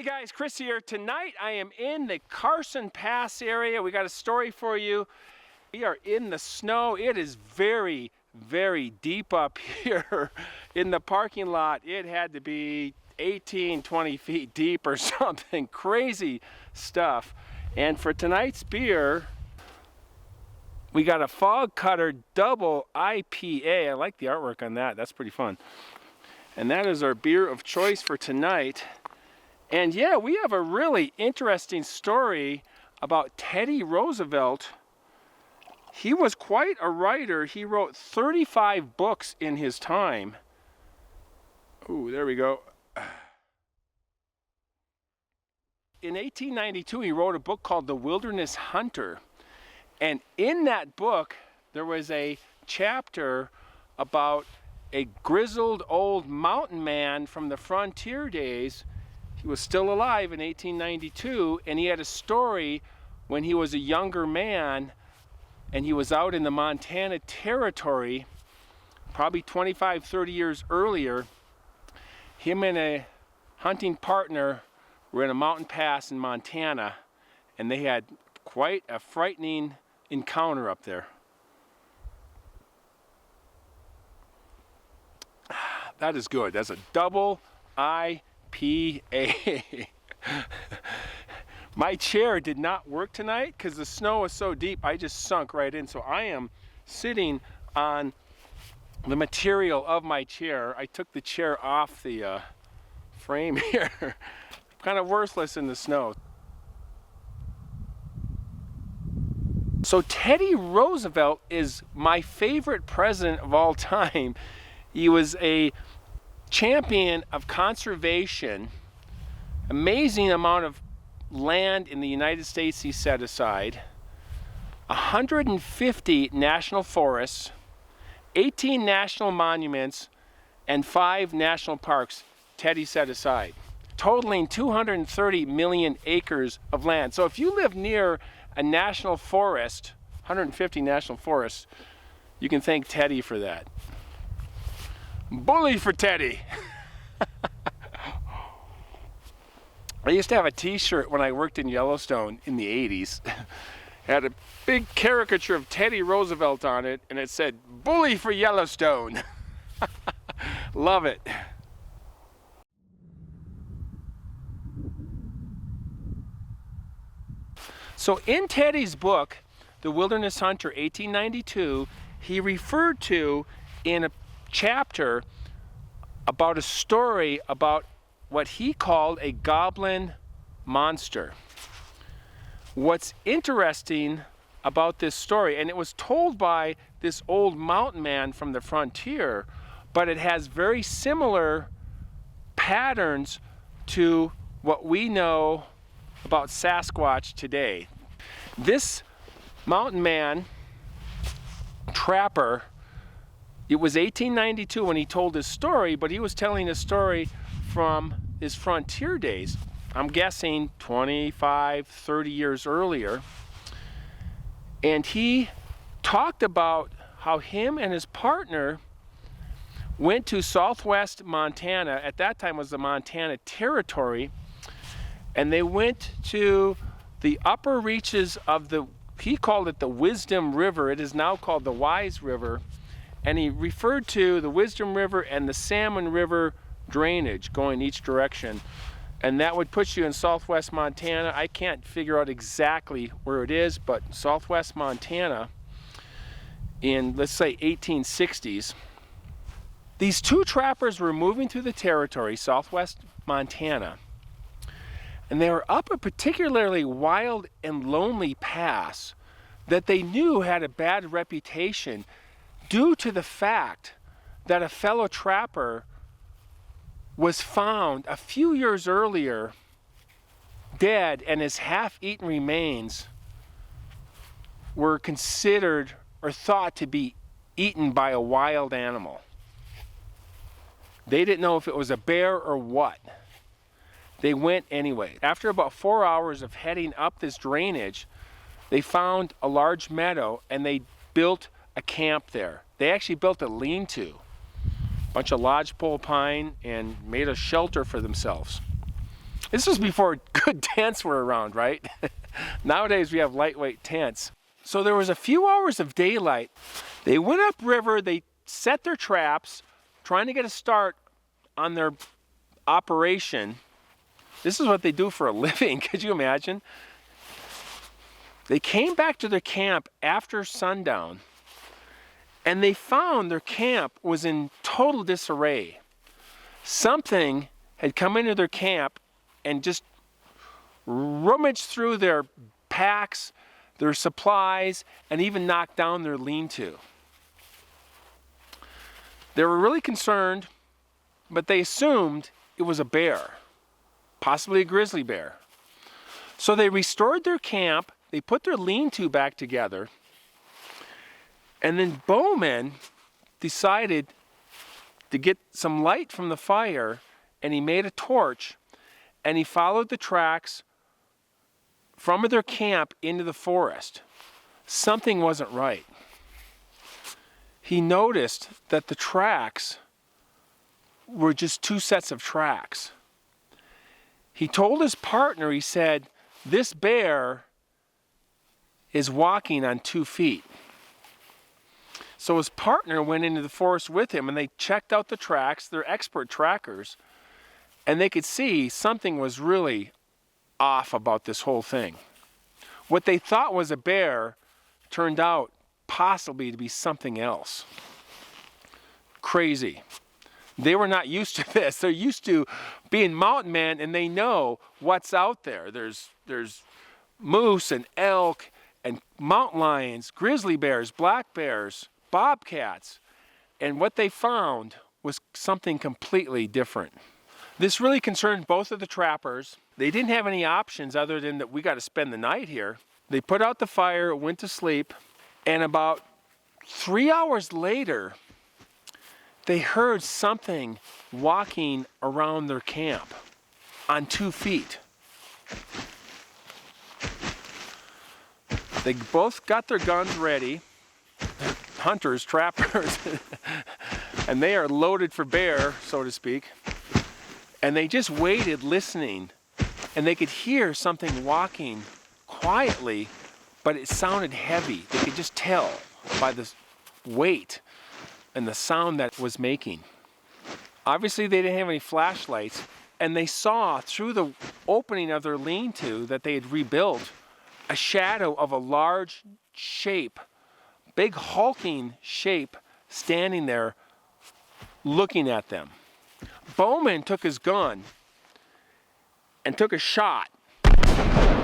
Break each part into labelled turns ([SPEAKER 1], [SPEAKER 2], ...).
[SPEAKER 1] Hey guys, Chris here. Tonight I am in the Carson Pass area. We got a story for you. We are in the snow. It is very, very deep up here in the parking lot. It had to be 18, 20 feet deep or something. Crazy stuff. And for tonight's beer, we got a Fog Cutter Double IPA. I like the artwork on that. That's pretty fun. And that is our beer of choice for tonight. And yeah, we have a really interesting story about Teddy Roosevelt. He was quite a writer. He wrote 35 books in his time. Ooh, there we go. In 1892, he wrote a book called The Wilderness Hunter. And in that book, there was a chapter about a grizzled old mountain man from the frontier days. He was still alive in 1892, and he had a story when he was a younger man, and he was out in the Montana Territory, probably 25, 30 years earlier. Him and a hunting partner were in a mountain pass in Montana, and they had quite a frightening encounter up there. That is good. That's a double IPA. My chair did not work tonight because the snow was so deep. I just sunk right in. So I am sitting on the material of my chair. I took the chair off the frame here. Kind of worthless in the snow. So Teddy Roosevelt is my favorite president of all time. He was a champion of conservation. Amazing amount of land in the United States he set aside. 150 national forests, 18 national monuments, and 5 national parks Teddy set aside, totaling 230 million acres of land. So if you live near a national forest, 150 national forests, you can thank Teddy for that. Bully for Teddy. I used to have a t-shirt when I worked in Yellowstone in the 80s. It had a big caricature of Teddy Roosevelt on it, and it said, "Bully for Yellowstone." Love it. So in Teddy's book, The Wilderness Hunter, 1892, he referred to in a chapter about a story about what he called a goblin monster. What's interesting about this story, and it was told by this old mountain man from the frontier, but it has very similar patterns to what we know about Sasquatch today. This mountain man, trapper, it was 1892 when he told his story, but he was telling a story from his frontier days. I'm guessing 25, 30 years earlier. And he talked about how him and his partner went to southwest Montana. At that time was the Montana Territory. And they went to the upper reaches of he called it the Wisdom River. It is now called the Wise River. And he referred to the Wisdom River and the Salmon River drainage going each direction. And that would put you in southwest Montana. I can't figure out exactly where it is, but southwest Montana in, let's say, 1860s. These two trappers were moving through the territory, southwest Montana, and they were up a particularly wild and lonely pass that they knew had a bad reputation due to the fact that a fellow trapper was found a few years earlier dead, and his half-eaten remains were considered or thought to be eaten by a wild animal. They didn't know if it was a bear or what. They went anyway. After about 4 hours of heading up this drainage, they found a large meadow and they built a camp there. They actually built a lean-to, a bunch of lodgepole pine, and made a shelter for themselves. This was before good tents were around, right? Nowadays we have lightweight tents. So there was a few hours of daylight. They went upriver, they set their traps, trying to get a start on their operation. This is what they do for a living, could you imagine? They came back to their camp after sundown, and they found their camp was in total disarray. Something had come into their camp and just rummaged through their packs, their supplies, and even knocked down their lean-to. They were really concerned, but they assumed it was a bear, possibly a grizzly bear. So they restored their camp, they put their lean-to back together, and then Bauman decided to get some light from the fire, and he made a torch, and he followed the tracks from their camp into the forest. Something wasn't right. He noticed that the tracks were just two sets of tracks. He told his partner, he said, "This bear is walking on 2 feet." So his partner went into the forest with him, and they checked out the tracks. They're expert trackers, and they could see something was really off about this whole thing. What they thought was a bear turned out possibly to be something else. Crazy. They were not used to this. They're used to being mountain men, and they know what's out there. There's moose and elk and mountain lions, grizzly bears, black bears, bobcats. And what they found was something completely different. This really concerned both of the trappers. They didn't have any options other than that we got to spend the night here. They put out the fire, went to sleep, and about 3 hours later, they heard something walking around their camp on 2 feet. They both got their guns ready, hunters, trappers, and they are loaded for bear, so to speak. And they just waited, listening, and they could hear something walking quietly, but it sounded heavy. They could just tell by the weight and the sound that it was making. Obviously, they didn't have any flashlights, and they saw through the opening of their lean-to that they had rebuilt a shadow of a large shape, big hulking shape, standing there looking at them. Bauman took his gun and took a shot,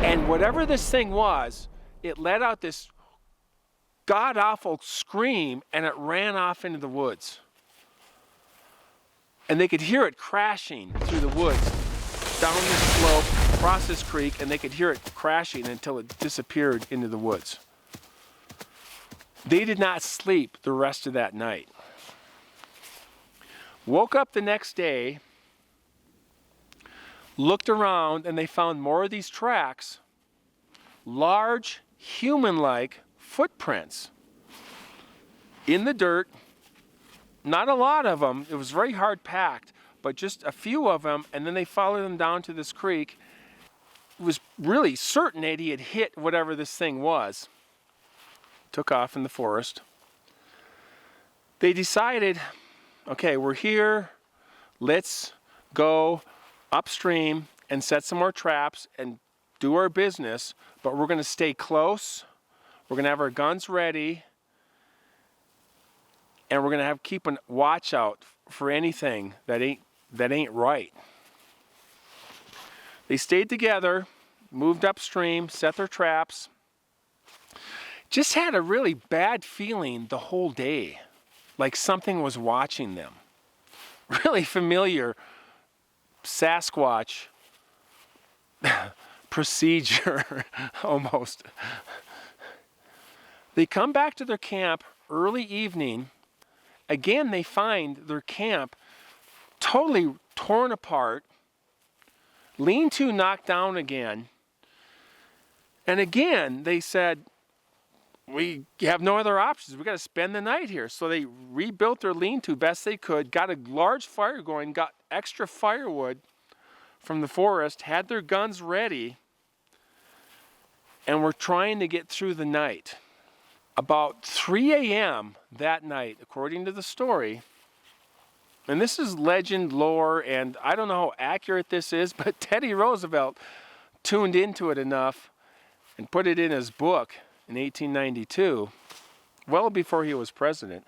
[SPEAKER 1] and whatever this thing was, it let out this god-awful scream, and it ran off into the woods. And they could hear it crashing through the woods, down this slope, across this creek, and they could hear it crashing until it disappeared into the woods. They did not sleep the rest of that night. Woke up the next day, looked around, and they found more of these tracks, large, human-like footprints in the dirt. Not a lot of them. It was very hard packed, but just a few of them, and then they followed them down to this creek. It was really certain that he had hit whatever this thing was. Took off in the forest. They decided, okay, we're here, let's go upstream and set some more traps and do our business, but we're going to stay close, we're going to have our guns ready, and we're going to have keep a watch out for anything that ain't right. They stayed together, moved upstream, set their traps. Just had a really bad feeling the whole day, like something was watching them. Really familiar Sasquatch procedure, almost. They come back to their camp early evening. Again, they find their camp totally torn apart, lean-to knocked down again. And again, they said, we have no other options. We got to spend the night here. So they rebuilt their lean-to best they could, got a large fire going, got extra firewood from the forest had their guns ready and were trying to get through the night. About 3 a.m. that night, according to the story, and this is legend, lore, and I don't know how accurate this is, but Teddy Roosevelt tuned into it enough and put it in his book in 1892, well before he was president.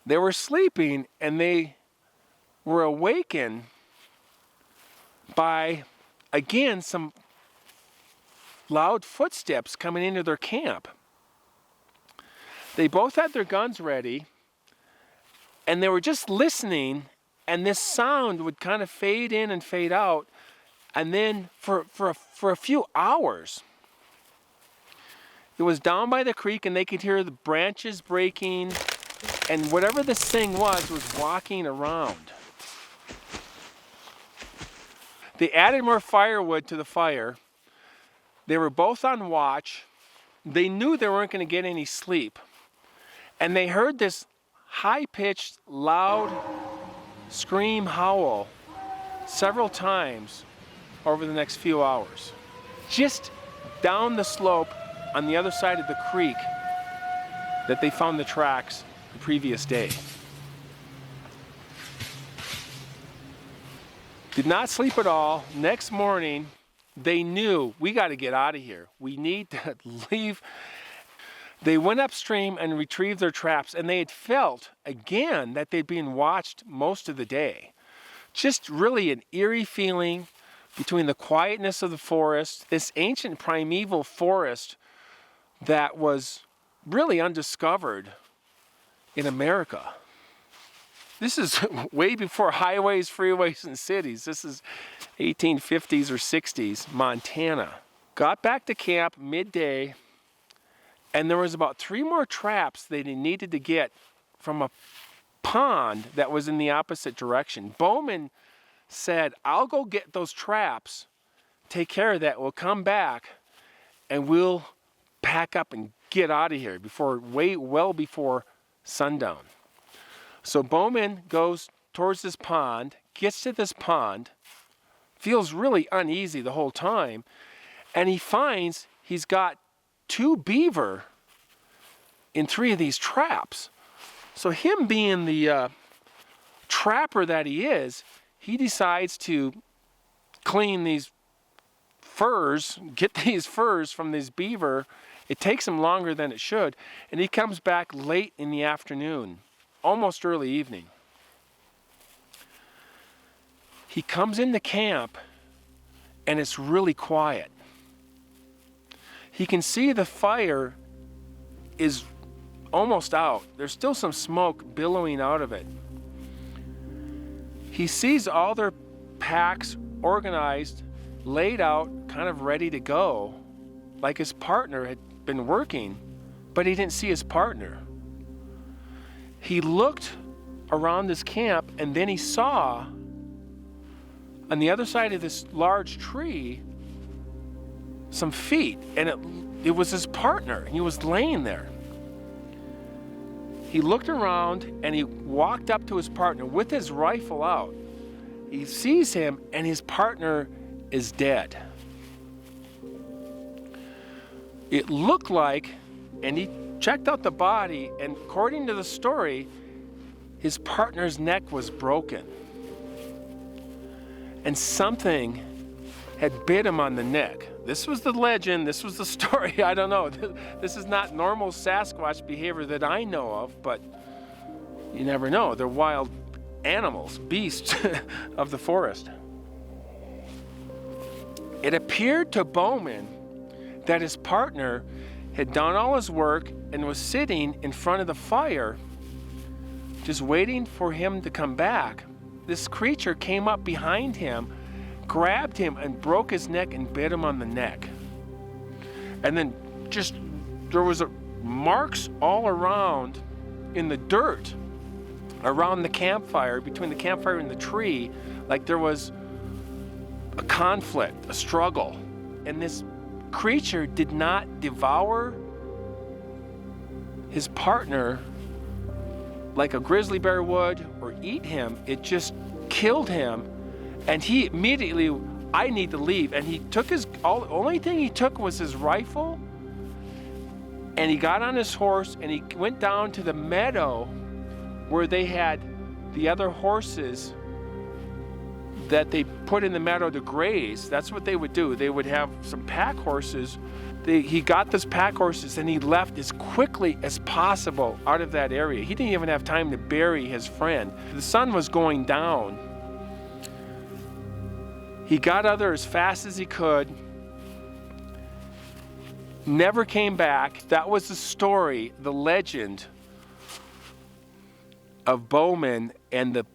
[SPEAKER 1] They were sleeping and they were awakened by, again, some loud footsteps coming into their camp. They both had their guns ready and they were just listening, and this sound would kind of fade in and fade out, and then for a few hours it was down by the creek and they could hear the branches breaking, and whatever this thing was walking around. They added more firewood to the fire. They were both on watch. They knew they weren't going to get any sleep. And they heard this high-pitched, loud scream howl several times over the next few hours. Just down the slope on the other side of the creek that they found the tracks the previous day. Did not sleep at all. Next morning, they knew, we got to get out of here. We need to leave. They went upstream and retrieved their traps, and they had felt, again, that they'd been watched most of the day. Just really an eerie feeling between the quietness of the forest, this ancient primeval forest that was really undiscovered in America. This is way before highways, freeways, and cities. This is 1850s or 60s, Montana. Got back to camp midday, and there was about 3 more traps they needed to get from a pond that was in the opposite direction. Bauman said, I'll go get those traps, take care of that, we'll come back, and we'll pack up and get out of here well before sundown. So Bauman goes towards this pond, gets to this pond, feels really uneasy the whole time, and he finds he's got 2 beaver in 3 of these traps. So him being the trapper that he is, he decides to clean these furs, get these furs from these beaver. It takes him longer than it should, and he comes back late in the afternoon, almost early evening. He comes into camp, and it's really quiet. He can see the fire is almost out. There's still some smoke billowing out of it. He sees all their packs organized, laid out, kind of ready to go, like his partner had been working, but he didn't see his partner. He looked around his camp, and then he saw on the other side of this large tree some feet, and it was his partner. He was laying there. He looked around and he walked up to his partner with his rifle out. He sees him, and his partner is dead. It looked like, and he checked out the body, and according to the story, his partner's neck was broken. And something had bit him on the neck. This was the legend, this was the story, I don't know. This is not normal Sasquatch behavior that I know of, but you never know. They're wild animals, beasts of the forest. It appeared to Bauman that his partner had done all his work and was sitting in front of the fire, just waiting for him to come back. This creature came up behind him, grabbed him, and broke his neck and bit him on the neck. And then there was marks all around in the dirt around the campfire, between the campfire and the tree, like there was a conflict, a struggle. And this creature did not devour his partner like a grizzly bear would or eat him. It just killed him, and he immediately, I need to leave. And he took only thing he took was his rifle, and he got on his horse and he went down to the meadow where they had the other horses that they put in the meadow to graze. That's what they would do. They would have some pack horses. He got those pack horses and he left as quickly as possible out of that area. He didn't even have time to bury his friend. The sun was going down. He got out there as fast as he could, never came back. That was the story, the legend of Bauman and the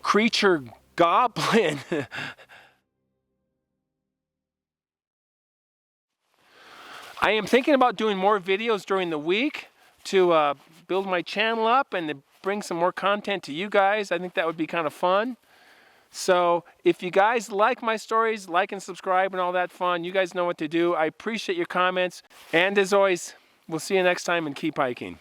[SPEAKER 1] creature goblin. I am thinking about doing more videos during the week to build my channel up and to bring some more content to you guys. I think that would be kind of fun. So if you guys like my stories, like and subscribe and all that fun, you guys know what to do. I appreciate your comments. And as always, we'll see you next time and keep hiking.